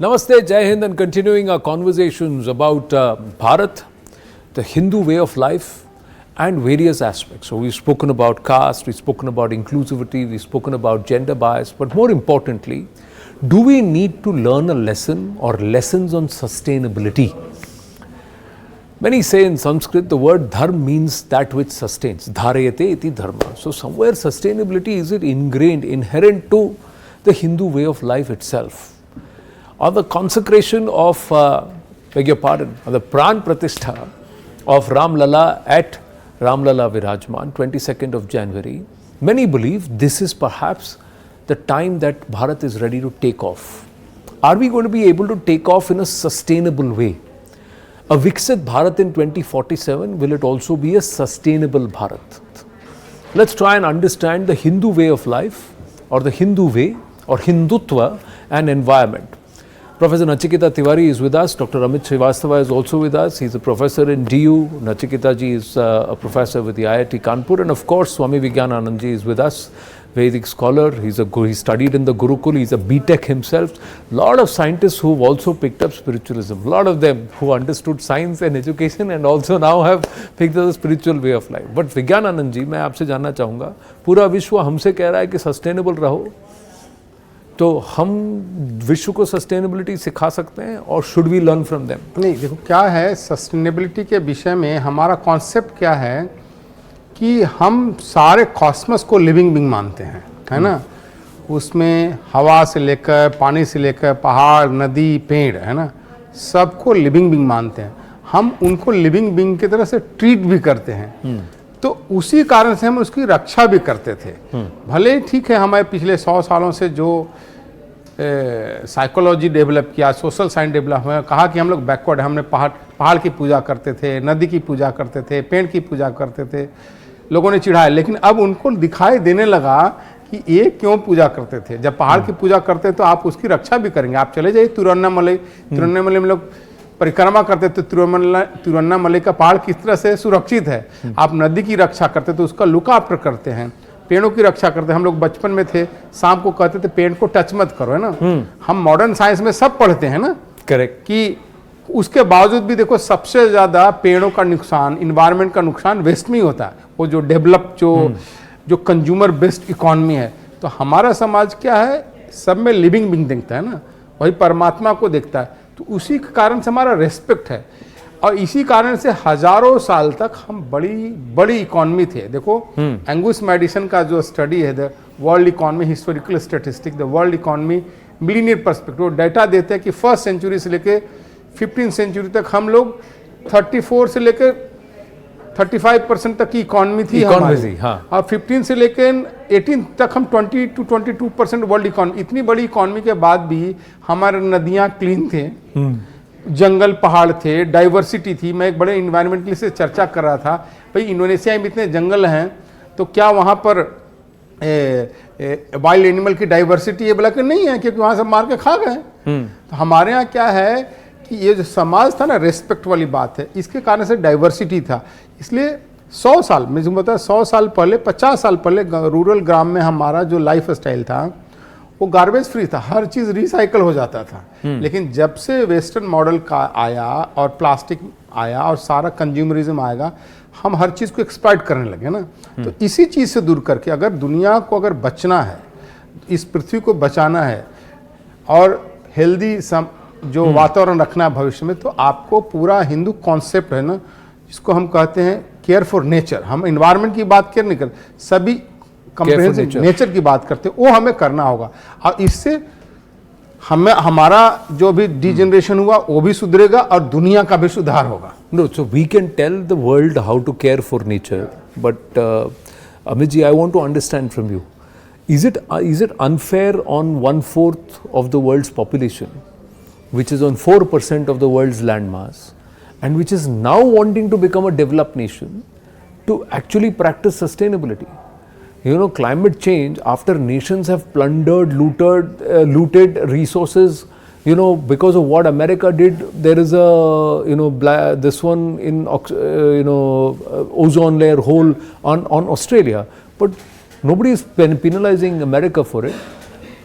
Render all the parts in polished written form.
Namaste, Jai Hind, and continuing our conversations about Bharat, the Hindu way of life, and various aspects. So we've spoken about caste, we've spoken about inclusivity, we've spoken about gender bias, but more importantly, do we need to learn a lesson or lessons on sustainability? Many say in Sanskrit the word dharma means that which sustains. Dharayate iti dharma. So somewhere sustainability, is it ingrained, inherent to the Hindu way of life itself? Or the consecration of, beg your pardon, or the Pran Pratishtha of Ram Lala at Ram Lala Virajman, 22nd of January, many believe this is perhaps the time that Bharat is ready to take off. Are we going to be able to take off in a sustainable way? A Viksit Bharat in 2047, will it also be a sustainable Bharat? Let's try and understand the Hindu way of life, or the Hindu way, or Hindutva and environment. Professor Nachiketa Tiwari is with us. Dr. Amit Srivastava is also with us. He's a professor in DU. Nachiketa ji is a professor with the IIT Kanpur. And of course, Swami Vigyananand ji is with us, Vedic scholar. He studied in the Gurukul. He's a BTech himself. A lot of scientists who've also picked up spiritualism. A lot of them who understood science and education and also now have picked up the spiritual way of life. But Vigyananand ji, मैं आपसे जानना चाहूँगा, पूरा विश्व हमसे कह रहा है कि सस्टेनेबल रहो, तो हम विश्व को सस्टेनेबिलिटी सिखा सकते हैं और should we learn from them? नहीं, देखो क्या है, सस्टेनेबिलिटी के विषय में हमारा कॉन्सेप्ट क्या है कि हम सारे कॉस्मस को लिविंग बीइंग मानते हैं, है ना। उसमें हवा से लेकर, पानी से लेकर, पहाड़, नदी, पेड़, है ना, सबको लिविंग बीइंग मानते हैं। हम उनको लिविंग बीइंग की तरह से ट्रीट भी करते हैं, तो उसी कारण से हम उसकी रक्षा भी करते थे। भले ठीक है, हमारे पिछले 100 सालों से जो साइकोलॉजी डेवलप किया, सोशल साइंस डेवलप हुआ, कहा कि हम लोग बैकवर्ड है, हमने पहाड़ की पूजा करते थे, नदी की पूजा करते थे, पेड़ की पूजा करते थे, लोगों ने चिढ़ाया। लेकिन अब उनको दिखाई देने लगा कि ये क्यों पूजा करते थे। जब पहाड़ की पूजा करते तो आप उसकी रक्षा भी करेंगे। आप चले जाइए तिरुवन्नामलई में लोग परिक्रमा करते थे, तिरुवन्नामलई का पहाड़ किस तरह से सुरक्षित है। आप नदी की रक्षा करते तो उसका लुक आफ्टर करते हैं, पेड़ों की रक्षा करते हैं। हम लोग बचपन में थे, शाम को कहते थे पेड़ को टच मत करो, है ना। हम मॉडर्न साइंस में सब पढ़ते हैं ना, करेक्ट, कि उसके बावजूद भी देखो सबसे ज्यादा पेड़ों का नुकसान, इन्वायरमेंट का नुकसान वेस्ट में ही होता है। वो जो डेवलप जो कंज्यूमर बेस्ड इकोनॉमी है, तो हमारा समाज क्या है, सब में लिविंग बीइंग देखता है ना, वही परमात्मा को देखता है। तो उसी के कारण से हमारा रेस्पेक्ट है, और इसी कारण से हजारों साल तक हम बड़ी इकोनॉमी थे। देखो एंगुस मैडिसन का जो स्टडी है, the world economy historical statistic, the world economy millionaire perspective, data देते हैं कि फर्स्ट सेंचुरी से लेके 15th सेंचुरी तक हम लोग 34 से लेकर 35% तक की इकोनॉमी थी हमारी, हाँ। और 15 से लेकर 18 तक हम 20 to 22% वर्ल्ड इकोनॉमी। इतनी बड़ी इकोनॉमी के बाद भी हमारे नदियाँ क्लीन थे, जंगल पहाड़ थे, डाइवर्सिटी थी। मैं एक बड़े इन्वायरमेंटलिस्ट से चर्चा कर रहा था, भाई इंडोनेशिया में इतने जंगल हैं तो क्या वहाँ पर वाइल्ड एनिमल की डाइवर्सिटी है? बोला कि नहीं है, क्योंकि वहाँ से मार के खा गए। तो हमारे यहाँ क्या है कि ये जो समाज था ना, रेस्पेक्ट वाली बात है, इसके कारण से डाइवर्सिटी था। इसलिए 100 साल, मैं जो बताया 100 साल पहले, 50 साल पहले रूरल ग्राम में हमारा जो लाइफ स्टाइल था वो गार्बेज फ्री था, हर चीज़ रिसाइकल हो जाता था। लेकिन जब से वेस्टर्न मॉडल का आया और प्लास्टिक आया और सारा कंज्यूमरिज्म आएगा, हम हर चीज़ को एक्सप्लॉइट करने लगे ना। तो इसी चीज़ से दूर करके अगर दुनिया को अगर बचना है, इस पृथ्वी को बचाना है और हेल्दी जो वातावरण रखना है भविष्य में, तो आपको पूरा हिंदू कॉन्सेप्ट है ना, जिसको हम कहते हैं केयर फॉर नेचर। हम इन्वायरमेंट की बात केयर नहीं करते, सभी कंप्रेहेंसिव नेचर की बात करते हैं, वो हमें करना होगा। और इससे हमारा जो भी डिजेनरेशन हुआ वो भी सुधरेगा और दुनिया का भी सुधार होगा। No, so we can tell the world how to care for nature, but Amit ji, I want to understand from you, is it unfair on 1/4 of the world's population, which is on 4% of the world's land mass, and which is now wanting to become a developed nation, to actually practice sustainability? You know, climate change, after nations have plundered, looted resources, you know, because of what America did, there is a, you know, this one in, ozone layer hole on Australia, but nobody is penalizing America for it,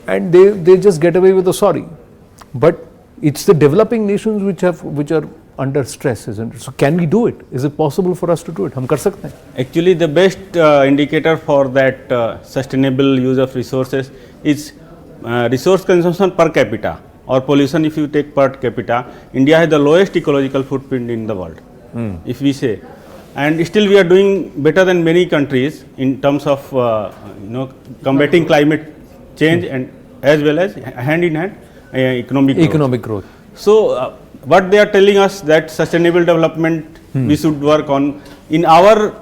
and they just get away with a sorry. But it's the developing nations which are under stress, isn't it? So can we do it? Is it possible for us to do it? हम कर सकते हैं? Actually, the best indicator for that sustainable use of resources is resource consumption per capita or pollution. If you take per capita, India has the lowest ecological footprint in the world. If we say, and still we are doing better than many countries in terms of combating climate change and as well as hand in hand economic growth. So what they are telling us that sustainable development we should work on in our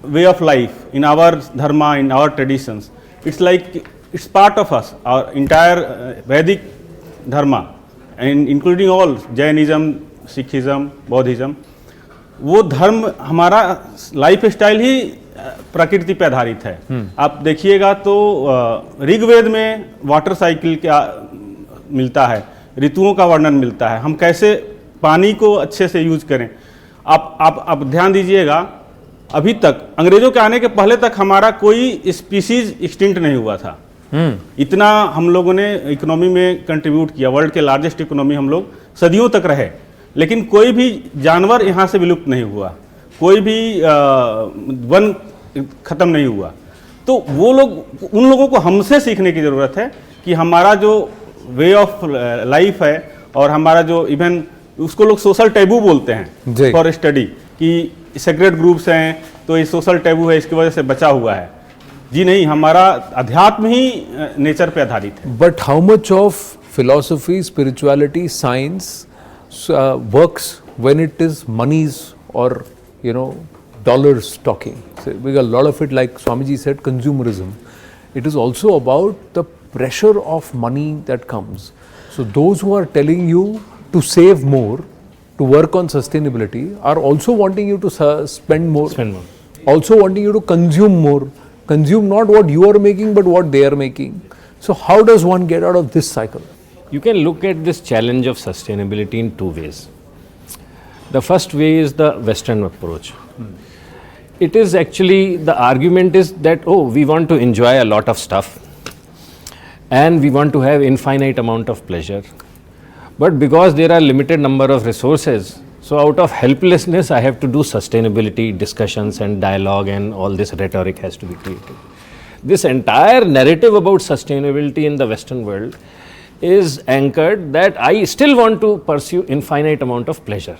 way of life, in our dharma, in our traditions. It's like it's part of us, our entire Vedic dharma, and including all Jainism, Sikhism, Buddhism. वो धर्म हमारा life style ही प्रकृति पे आधारित है। आप देखिएगा तो ऋग्वेद में वाटर साइकिल क्या मिलता है, ऋतुओं का वर्णन मिलता है, हम कैसे पानी को अच्छे से यूज करें। आप ध्यान दीजिएगा, अभी तक अंग्रेजों के आने के पहले तक हमारा कोई स्पीसीज एक्सटिंक्ट नहीं हुआ था। इतना हम लोगों ने इकोनॉमी में कंट्रीब्यूट किया, वर्ल्ड के लार्जेस्ट इकोनॉमी हम लोग सदियों तक रहे, लेकिन कोई भी जानवर यहाँ से विलुप्त नहीं हुआ, कोई भी वन खत्म नहीं हुआ। तो वो लोग, उन लोगों को हमसे सीखने की ज़रूरत है कि हमारा जो वे ऑफ लाइफ है और हमारा जो इवन उसको लोग सोशल टैबू बोलते हैं फॉर स्टडी, कि सेक्रेट ग्रुप्स हैं तो ये सोशल टैबू है, इसकी वजह से बचा हुआ है। जी नहीं, हमारा अध्यात्म ही नेचर पे आधारित है। But how much of philosophy, spirituality, science works when it is monies or dollars talking. So we got a lot of it, like Swamiji said, consumerism. It is also about the pressure of money that comes. So those who are telling you to save more, to work on sustainability, are also wanting you to spend more. Also wanting you to consume more. Consume not what you are making but what they are making. So how does one get out of this cycle? You can look at this challenge of sustainability in two ways. The first way is the Western approach. It is actually, the argument is that, oh, we want to enjoy a lot of stuff and we want to have infinite amount of pleasure. But because there are limited number of resources, so out of helplessness, I have to do sustainability discussions and dialogue, and all this rhetoric has to be created. This entire narrative about sustainability in the Western world is anchored that I still want to pursue infinite amount of pleasure.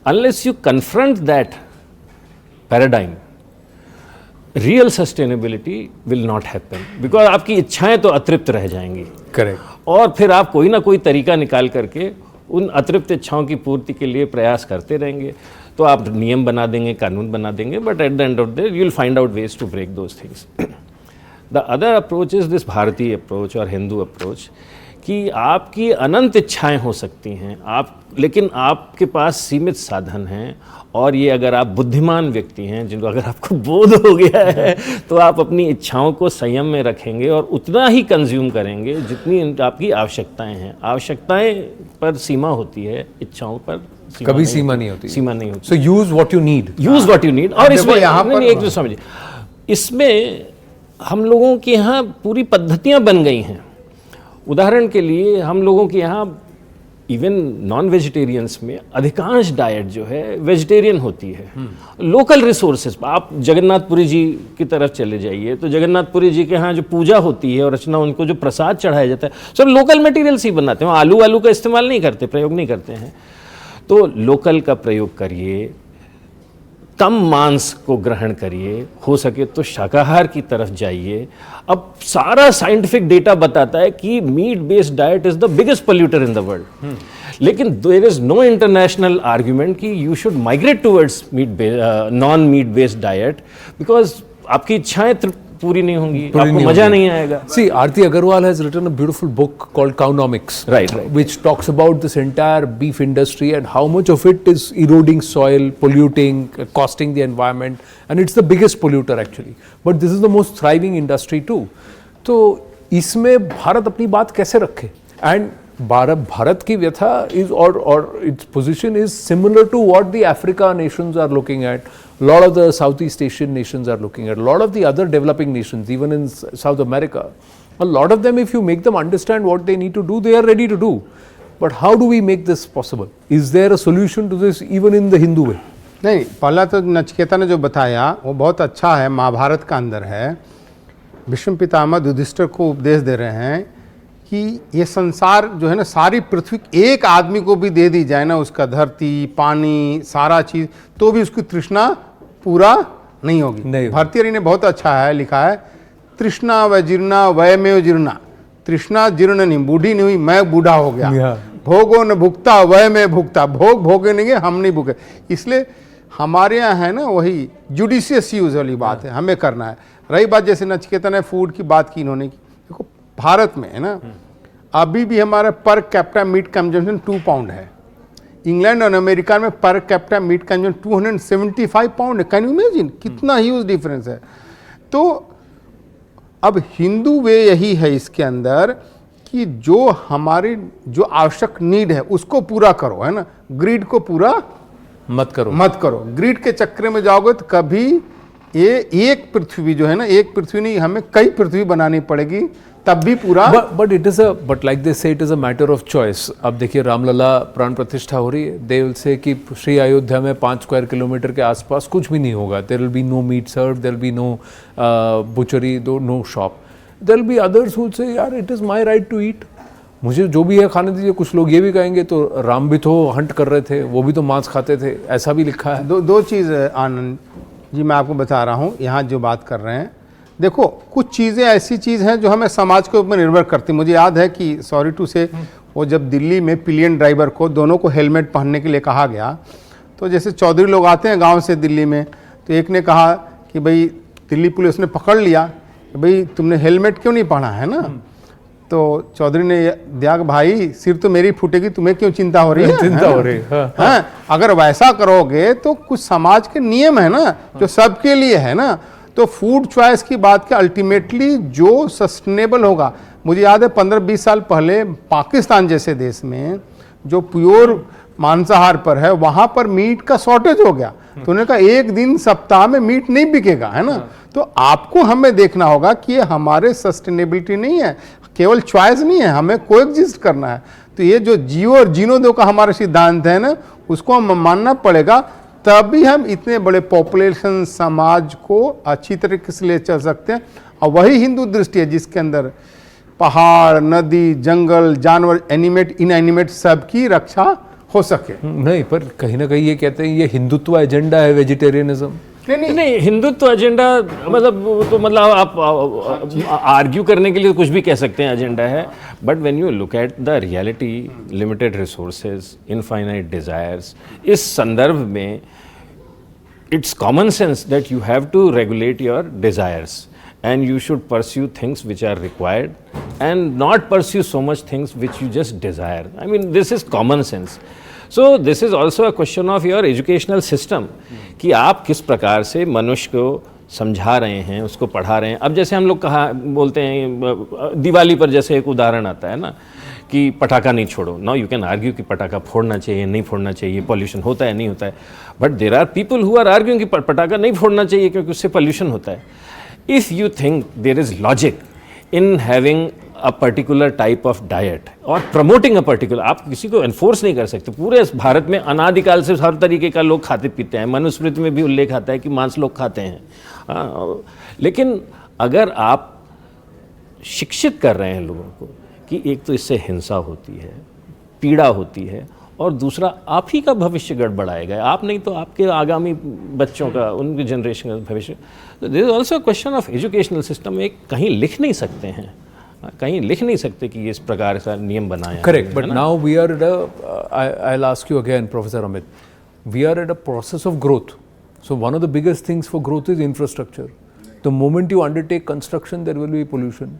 Unless you confront that paradigm, real sustainability will not happen, because आपकी इच्छाएं तो अतृप्त रह जाएंगी। Correct. और फिर आप कोई ना कोई तरीका निकाल करके उन अतृप्त इच्छाओं की पूर्ति के लिए प्रयास करते रहेंगे। तो आप नियम बना देंगे, कानून बना देंगे, but at the end of the day you will find out ways to break those things. The other approach is this भारतीय approach और हिंदू approach, कि आपकी अनंत इच्छाएं हो सकती हैं, लेकिन आपके पास सीमित साधन हैं, और ये अगर आप बुद्धिमान व्यक्ति हैं, जिनको अगर आपको बोध हो गया है, तो आप अपनी इच्छाओं को संयम में रखेंगे और उतना ही कंज्यूम करेंगे जितनी आपकी आवश्यकताएं हैं। आवश्यकताएं पर सीमा होती है, इच्छाओं पर कभी सीमा नहीं होती। सीमा नहीं होती। So use what you need. Use what you need। और इसमें एक जो समझिए, इसमें हम लोगों के यहाँ पूरी पद्धतियाँ बन गई हैं। उदाहरण के लिए हम लोगों के यहाँ इवन नॉन वेजिटेरियंस में अधिकांश डाइट जो है वेजिटेरियन होती है। लोकल रिसोर्सेज, आप जगन्नाथपुरी जी की तरफ चले जाइए तो जगन्नाथपुरी जी के यहाँ जो पूजा होती है और रचना, उनको जो प्रसाद चढ़ाया जाता है, सब लोकल मटेरियल्स ही बनाते हैं। आलू का इस्तेमाल नहीं करते, प्रयोग नहीं करते हैं। तो लोकल का प्रयोग करिए, कम मांस को ग्रहण करिए, हो सके तो शाकाहार की तरफ जाइए। अब सारा साइंटिफिक डेटा बताता है कि meat based diet is the biggest polluter in the world, लेकिन there is no international argument कि you should migrate towards non meat based diet, because आपकी इच्छाएं पूरी नहीं होंगी, आपको मजा नहीं आएगा। See, Aarti Agarwal has written a beautiful book called Cownomics, right, which talks about this entire beef industry and how much of it is eroding soil, polluting, costing the environment, and it's the biggest polluter actually. But this is the most thriving industry too. तो इसमें भारत अपनी बात कैसे रखे? And Bharat की व्यथा is or its position is similar to what the Africa nations are looking at. A lot of the Southeast Asian nations are looking at. A lot of the other developing nations, even in South America, a lot of them, if you make them understand what they need to do, they are ready to do. But how do we make this possible? Is there a solution to this even in the Hindu way? नहीं, पहला तो नचिकेता ने जो बताया वो बहुत अच्छा है, महाभारत का अंदर है। भीष्म पितामह युधिष्ठिर को उपदेश दे रहे हैं कि ये संसार जो है ना, सारी पृथ्वी एक आदमी को भी दे दी जाए ना, उसका धरती, पानी, सारा चीज़, तो भी उसकी तृष्णा पूरा नहीं होगी। भारतीय ने बहुत अच्छा है लिखा है, तृष्णा व जीर्णा वयमेव जीर्णा, तृष्णा जीर्ण नहीं, बूढ़ी नहीं हुई, मैं बूढ़ा हो गया। भोगो न भुगता वय में भुगता, भोग भोगे नहीं, हम नहीं भोगे। इसलिए हमारे यहाँ है ना वही जुडिशियस यूज वाली बात है, हमें करना है। रही बात जैसे नचिकेता ने फूड की बात की इन्होंने की, देखो भारत में है ना अभी भी हमारा per capita meat consumption 2 pound है। इंग्लैंड और अमेरिका में per capita meat consumption 275 pound है। कैन यू इमेजिन कितना ह्यूज डिफरेंस है। तो अब हिंदू वे यही है इसके अंदर कि जो हमारी जो आवश्यक नीड है उसको पूरा करो, है ना, ग्रीड को पूरा मत करो। ग्रीड के चक्कर में जाओगे तो कभी ये एक पृथ्वी जो है ना, एक पृथ्वी नहीं, हमें कई पृथ्वी बनानी पड़ेगी तब भी पूरा। बट लाइक दे से it is a matter of choice. अब देखिए रामलला प्राण प्रतिष्ठा हो रही है, दे विल से कि श्री अयोध्या में 5 स्क्वायर किलोमीटर के आसपास कुछ भी नहीं होगा। There will be no meat serve, there will be no butchery, no shop. There will be others who say यार it is my right to eat, मुझे जो भी है खाने दीजिए। कुछ लोग ये भी कहेंगे तो राम भी तो हंट कर रहे थे, वो भी तो मांस खाते थे, ऐसा भी लिखा है। दो चीज़ आनंद जी मैं आपको बता रहा हूँ, यहाँ जो बात कर रहे हैं, देखो कुछ चीज़ें ऐसी चीज़ हैं जो हमें समाज के ऊपर निर्भर करती। मुझे याद है कि सॉरी टू से वो जब दिल्ली में पिलियन ड्राइवर को दोनों को हेलमेट पहनने के लिए कहा गया, तो जैसे चौधरी लोग आते हैं गांव से दिल्ली में, तो एक ने कहा कि भाई दिल्ली पुलिस ने पकड़ लिया, भाई तुमने हेलमेट क्यों नहीं पहना है ना। तो चौधरी ने दिया कि भाई सिर तो मेरी फूटेगी, तुम्हें क्यों चिंता हो रही है। चिंता हो रही है, हाँ। अगर वैसा करोगे तो कुछ समाज के नियम है ना जो सबके लिए है ना। तो फूड चॉइस की बात के अल्टीमेटली जो सस्टेनेबल होगा। मुझे याद है 15-20 साल पहले पाकिस्तान जैसे देश में जो प्योर मांसाहार पर है, वहां पर मीट का शॉर्टेज हो गया। तो उन्होंने कहा एक दिन सप्ताह में मीट नहीं बिकेगा, है ना। तो आपको हमें देखना होगा कि ये हमारे सस्टेनेबिलिटी नहीं है, केवल चॉइस नहीं है, हमें कोएग्जिस्ट करना है। तो ये जो जियो और जीनो दो का हमारा सिद्धांत है ना, उसको हम मानना पड़ेगा, तभी हम इतने बड़े पॉपुलेशन समाज को अच्छी तरीके से ले चल सकते हैं। और वही हिंदू दृष्टि है जिसके अंदर पहाड़, नदी, जंगल, जानवर, एनिमेट, इनएनिमेट सबकी रक्षा हो सके। नहीं, पर कहीं ना कहीं ये कहते हैं ये हिंदुत्व एजेंडा है, वेजिटेरियनिज्म। नहीं, हिंदुत्व एजेंडा मतलब तो मतलब आप आर्ग्यू करने के लिए कुछ भी कह सकते हैं एजेंडा है, but when you look at the reality, limited resources, infinite desires, इस संदर्भ में it's common sense that you have to regulate your desires and you should pursue things which are required and not pursue so much things which you just desire. I mean, this is common sense. So this is also a question of your educational system कि आप किस प्रकार से मनुष्य को समझा रहे हैं, उसको पढ़ा रहे हैं। अब जैसे हम लोग कहा बोलते हैं दिवाली पर, जैसे एक उदाहरण आता है ना कि पटाखा नहीं छोड़ो। नाउ यू कैन आर्ग्यू कि पटाखा फोड़ना चाहिए, नहीं फोड़ना चाहिए, पॉल्यूशन होता है, नहीं होता है, but there are people who are arguing कि पटाखा नहीं फोड़ना चाहिए क्योंकि उससे पॉल्यूशन होता है। If you think there is logic in having a particular type of diet or promoting a particular, आप किसी को enforce नहीं कर सकते। पूरे भारत में अनादिकाल से हर तरीके का लोग खाते पीते हैं, मनुस्मृति में भी उल्लेख आता है कि मांस लोग खाते हैं। लेकिन अगर आप शिक्षित कर रहे हैं लोगों को कि एक तो इससे हिंसा होती है, पीड़ा होती है, और दूसरा आप ही का भविष्य गड़बड़ाएगा, आप नहीं तो आपके आगामी बच्चों का, उनके जनरेशन का भविष्य। This is also question of educational system. एक कहीं लिख नहीं सकते हैं, कहीं लिख नहीं सकते कि इस प्रकार का नियम बनाया। Correct, but now we are at I will ask you again professor Amit, we are at a process of growth. So one of the biggest things for growth is infrastructure. The moment you undertake construction, there will be pollution.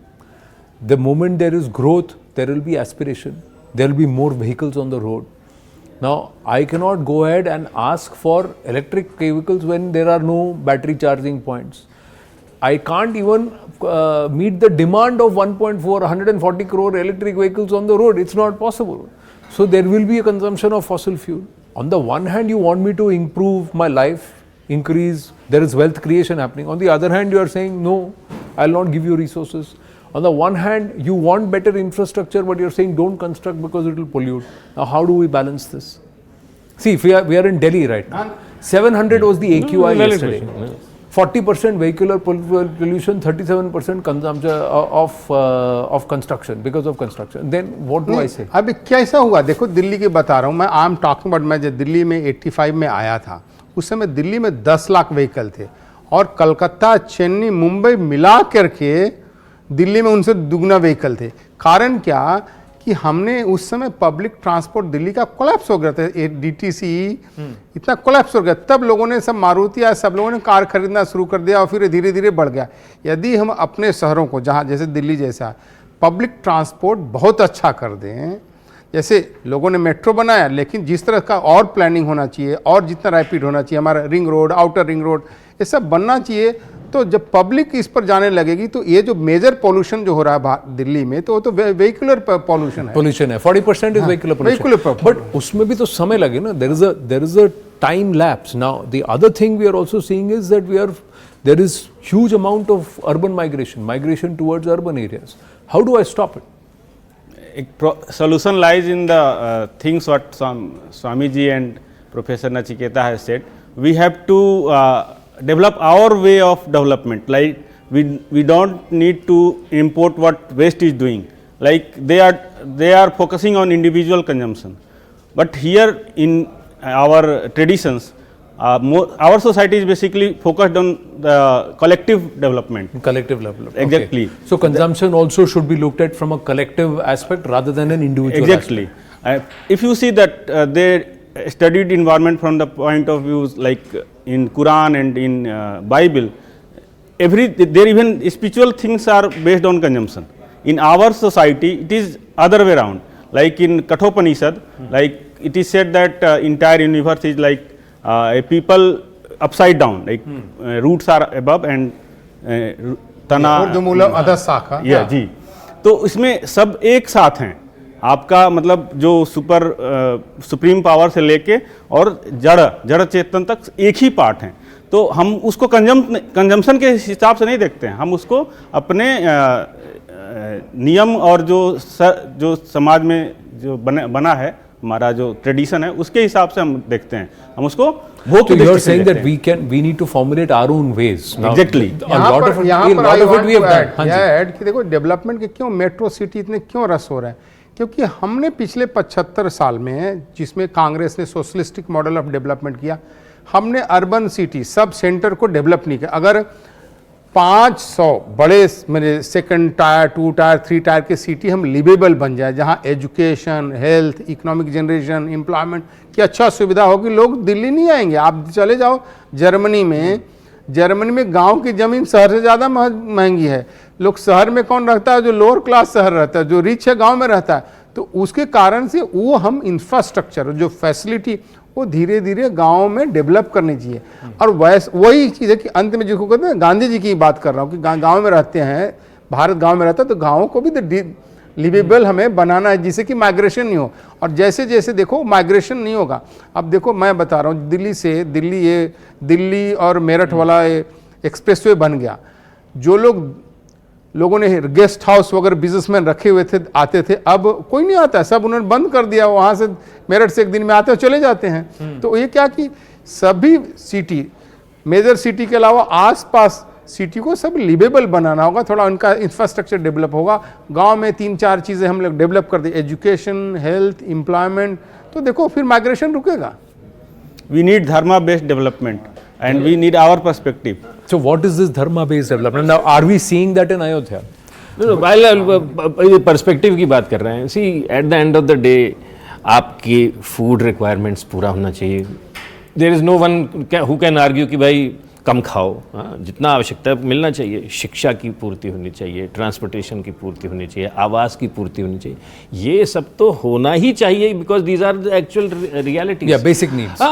The moment there is growth, there will be aspiration. There will be more vehicles on the road. Now, I cannot go ahead and ask for electric vehicles when there are no battery charging points. I can't even meet the demand of 140 crore electric vehicles on the road. It's not possible. So there will be a consumption of fossil fuel. On the one hand, you want me to improve my life, increase, there is wealth creation happening. On the other hand, you are saying, no, I'll not give you resources. On the one hand, you want better infrastructure, but you're saying don't construct because it will pollute. Now, how do we balance this? See, if we are in Delhi right now. 700 was the AQI Valid yesterday. question, 40% vehicular pollution, 37% consumption of construction because of construction. Then what do I say? अभी कैसा हुआ देखो, दिल्ली की बता रहा हूँ मैं, I am talking about, मैं जब दिल्ली में 85 में आया था, उस समय दिल्ली में 10 लाख व्हीकल थे और कलकत्ता, चेन्नई, मुंबई मिला करके दिल्ली में उनसे दुगना व्हीकल थे। कारण क्या कि हमने उस समय पब्लिक ट्रांसपोर्ट दिल्ली का कोलैप्स हो गया था, DTC इतना कोलैप्स हो गया, तब लोगों ने सब मारुति आया, सब लोगों ने कार खरीदना शुरू कर दिया और फिर धीरे धीरे बढ़ गया। यदि हम अपने शहरों को, जहाँ जैसे दिल्ली जैसा, पब्लिक ट्रांसपोर्ट बहुत अच्छा कर दें, जैसे लोगों ने मेट्रो बनाया, लेकिन जिस तरह का और प्लानिंग होना चाहिए और जितना रैपिड होना चाहिए, हमारा ring road, outer ring road, ये सब बनना चाहिए, तो जब पब्लिक इस पर जाने लगेगी तो ये जो मेजर पोल्यूशन जो हो रहा है दिल्ली में, तो वो तो व्हीकुलर पोल्यूशन है। पोल्यूशन है 40% इज व्हीकुलर पोल्यूशन, बट उसमें भी तो समय लगे ना, there is a time lapse. Now the other thing we are also seeing is that there is huge amount of urban migration towards urban areas. How do I stop it? Solution lies in the things what Swamiji and Professor Nachiketa has said. We have to develop our way of development. Like we don't need to import what West is doing. Like they are focusing on individual consumption. But here in our traditions, our society is basically focused on the collective development. Collective development. Exactly. Okay. So consumption also should be looked at from a collective aspect rather than an individual exactly. If you see that they studied environment from the point of views like in Quran and in Bible, there even spiritual things are based on consumption. In our society, it is other way around. Like in Kathopanishad, like it is said that entire universe is like a people upside down, like roots are above and तना अधः शाखा, जी। तो इसमें सब एक साथ हैं, आपका मतलब जो सुप्रीम पावर से लेके और जड़ चेतन तक एक ही पार्ट हैं। तो हम उसको कंजम्पशन के हिसाब से नहीं देखते हैं, हम उसको अपने नियम और जो समाज में जो बना है, हमारा जो ट्रेडिशन है, उसके हिसाब से हम देखते हैं, हम उसको भोग So you are saying that we need to formulate our own ways. Exactly. यहाँ पर we have done. ऐड कि देखो डेवलपमेंट के क्यों मेट्रो सिटी इतने क्यों रस हो रहा है, क्योंकि हमने पिछले 75 साल में, जिसमें कांग्रेस ने सोशलिस्टिक मॉडल ऑफ डेवलपमेंट किया, हमने अर्बन सिटी सब सेंटर को डेवलप नहीं किया। अगर 500 बड़े मेरे सेकंड टायर, 2 टायर, 3 टायर के सिटी हम लिवेबल बन जाए, जहां education, health, economic generation, employment की अच्छा सुविधा होगी, लोग दिल्ली नहीं आएंगे। आप चले जाओ जर्मनी में गांव की जमीन शहर से ज़्यादा महंगी है। लोग शहर में कौन रहता है? जो लोअर क्लास शहर रहता है, जो रिच है गाँव में रहता है। तो उसके कारण से वो हम इंफ्रास्ट्रक्चर, जो फैसिलिटी, वो धीरे धीरे गाँव में डेवलप करनी चाहिए। और वही चीज़ है कि अंत में जिसको कहते हैं, गांधी जी की बात कर रहा हूँ कि गाँव में रहते हैं, भारत गाँव में रहता है, तो गाँवों को भी लिवेबल हमें बनाना है, जिससे कि माइग्रेशन नहीं हो। और जैसे जैसे देखो माइग्रेशन नहीं होगा, अब देखो मैं बता रहा हूँ, दिल्ली और मेरठ वाला एक्सप्रेसवे बन गया, जो लोगों ने गेस्ट हाउस वगैरह बिजनेसमैन रखे हुए थे, आते थे, अब कोई नहीं आता है, सब उन्होंने बंद कर दिया। वहाँ से मेरठ से एक दिन में आते हैं, चले जाते हैं। तो ये क्या कि सभी सिटी, मेजर सिटी के अलावा आसपास सिटी को सब लिवेबल बनाना होगा, थोड़ा उनका इंफ्रास्ट्रक्चर डेवलप होगा। गांव में 3-4 चीज़ें हम लोग डेवलप कर दें, एजुकेशन, हेल्थ, एम्प्लॉयमेंट, तो देखो फिर माइग्रेशन रुकेगा। We need dharma based development and we need our perspective. So what is this dharma based development? Now are we seeing that in Ayodhya? No, while perspective की बात कर रहे हैं, see at the end of the day आपकी food requirements पूरा होना चाहिए। There is no one who can argue कि भाई कम खाओ, जितना आवश्यकता मिलना चाहिए। शिक्षा की पूर्ति होनी चाहिए, ट्रांसपोर्टेशन की पूर्ति होनी चाहिए, आवास की पूर्ति होनी चाहिए, ये सब तो होना ही चाहिए, because these are the actual realities. Yeah, basic needs.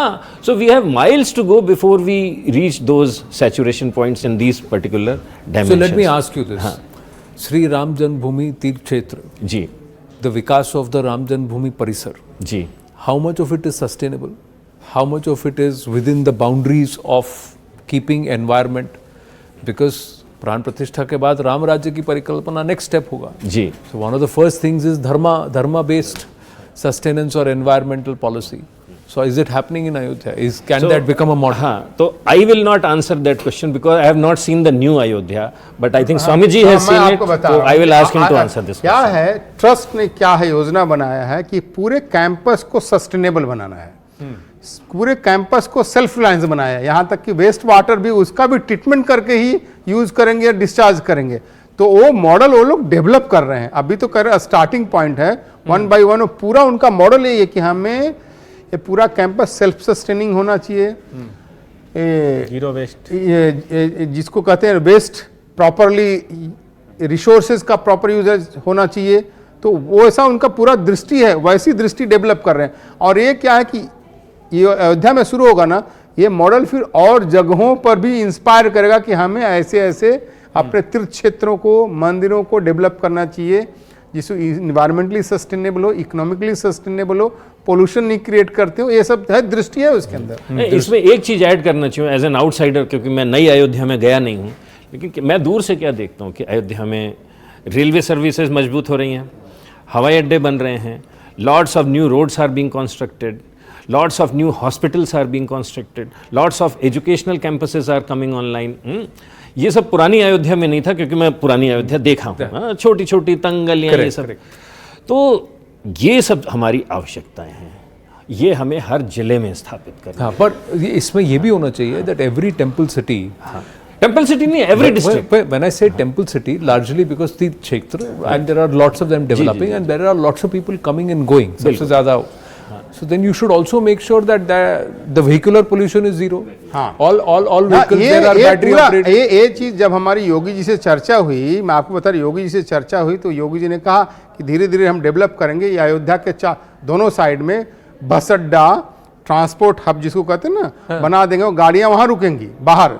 So we have miles to go before we reach those saturation points in these particular dimensions. So let me ask you this. Sri Ram Janmabhoomi Tirth Kshetra, जी, the vikas of the Ram Janmabhoomi Parisar, जी, how much of it is sustainable? How much of it is within the boundaries of keeping environment? Because प्राण प्रतिष्ठा के बाद राम राज्य की परिकल्पना next step होगा. जी. So one of the first things is dharma based sustenance or environmental policy. So is it happening in Ayodhya? Can that become a model? हाँ, तो I will not answer that question because I have not seen the new Ayodhya, but I think Swami ji has seen it, so I will ask him to answer this क्या question. है, trust ने क्या है योजना बनाया है कि पूरे कैंपस को सस्टेनेबल बनाना है, पूरे कैंपस को सेल्फ रिलायंस बनाया है, यहाँ तक कि वेस्ट वाटर भी उसका भी ट्रीटमेंट करके ही यूज करेंगे या डिस्चार्ज करेंगे. तो वो मॉडल वो लोग डेवलप कर रहे हैं, अभी तो कर स्टार्टिंग पॉइंट है, 1 by 1 पूरा उनका मॉडल यही है कि हमें ये पूरा कैंपस सेल्फ सस्टेनिंग होना चाहिए, जीरो वेस्ट, जिसको कहते हैं वेस्ट प्रॉपरली, रिसोर्सेज का प्रॉपर यूजेज होना चाहिए. तो वो ऐसा उनका पूरा दृष्टि है, वैसी दृष्टि डेवलप कर रहे हैं. और ये क्या है कि ये अयोध्या में शुरू होगा ना, ये मॉडल फिर और जगहों पर भी इंस्पायर करेगा कि हमें ऐसे ऐसे अपने तीर्थ क्षेत्रों को, मंदिरों को डेवलप करना चाहिए जिसको इन्वायरमेंटली सस्टेनेबल हो, इकोनॉमिकली सस्टेनेबल हो, पोल्यूशन नहीं क्रिएट करते हो. ये सब है, दृष्टि है उसके अंदर. इसमें एक चीज ऐड करना चाहिए एज एन आउटसाइडर, क्योंकि मैं नई अयोध्या में गया नहीं हूँ, लेकिन मैं दूर से क्या देखता हूँ कि अयोध्या में रेलवे सर्विसेज मजबूत हो रही हैं, हवाई अड्डे बन रहे हैं, lots of new roads are being constructed, lots of new hospitals are being constructed, lots of educational campuses are coming online. ये सब पुरानी अयोध्या में नहीं था, क्योंकि मैं पुरानी अयोध्या देखा हूँ, छोटी छोटी तंग गलियाँ, ये सब. तो ये सब हमारी आवश्यकताएं हैं, ये हमें हर जिले में स्थापित करना. हाँ, पर इसमें ये भी होना चाहिए that every temple city, temple city नहीं, every district. When I say temple city, largely because the Kshetra and there are lots of them developing and there are lots of people coming and going. सबसे ज़्यादा. So then you should also make sure that the vehicular pollution is zero. हाँ. All vehicles there are battery operated. ये चीज जब हमारी योगी जी से चर्चा हुई, मैं आपको बता रहा, योगी जी से चर्चा हुई तो योगी जी ने कहा कि धीरे धीरे हम डेवलप करेंगे. ये अयोध्या के दोनों साइड में बस अड्डा, ट्रांसपोर्ट हब जिसको कहते हैं ना, बना देंगे. और गाड़ियां वहां रुकेंगी बाहर,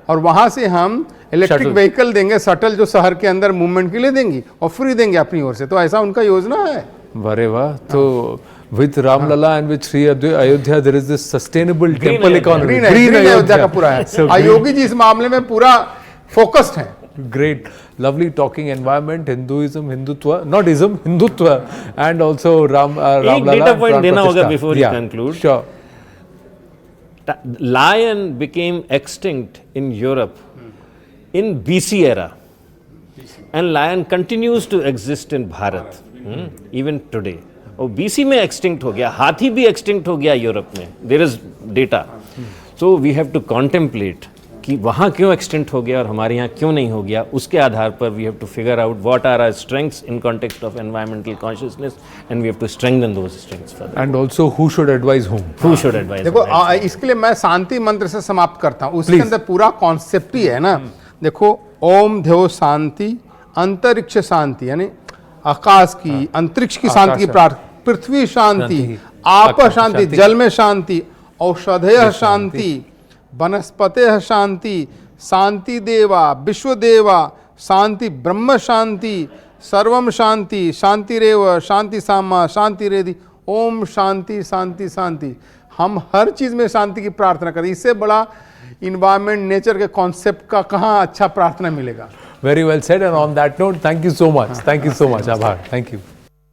और वहां से हम इलेक्ट्रिक व्हीकल देंगे, शटल जो शहर के अंदर मूवमेंट के लिए देंगी और फ्री देंगे अपनी ओर से. तो ऐसा उनका योजना है. वारे वाह. तो with Ramlala and with Sri Ayodhya there is this sustainable temple economy. Green Ayodhya का पूरा है. So योगी जी इस मामले में पूरा फोकस्ड है. Great, lovely talking environment, Hinduism, Hindutva, not ism, Hindutva, and also Ramlala. एक data point देना होगा before you conclude. Sure. Lion became extinct in Europe in BC era, and lion continues to exist in Bharat even today. और BC में extinct हो गया, हाथी भी extinct हो गया यूरोप में. There is data. So we have to contemplate कि वहाँ क्यों एक्सटिंक्ट हो गया और हमारे यहाँ क्यों नहीं हो गया. उसके आधार पर we have to figure out what are our strengths in context of environmental consciousness, and we have to strengthen those strengths further. And also who should advise whom. Who should advise. देखो इसके लिए मैं शांति मंत्र से समाप्त करता हूँ. उसके अंदर पूरा कॉन्सेप्ट ही है ना. देखो, ओम ध्यो शांति, अंतरिक्ष शांति, यानी आकाश की, अंतरिक्ष की शांति की प्रार्थना, पृथ्वी शांति, आप शांति, जल में शांति, औषधय शांति, वनस्पते शांति, शांति देवा, विश्व देवा, शांति ब्रह्म शांति, सर्वम शांति, शांतिरेव, शांति सामा, शांति रेधि. ओम शांति शांति शांति. हम हर चीज में शांति की प्रार्थना करें. इससे बड़ा इन्वायरमेंट, नेचर के कॉन्सेप्ट का कहाँ अच्छा प्रार्थना मिलेगा. Very well said, and on that note, thank you so much. Thank you so much. Abhar. Thank you.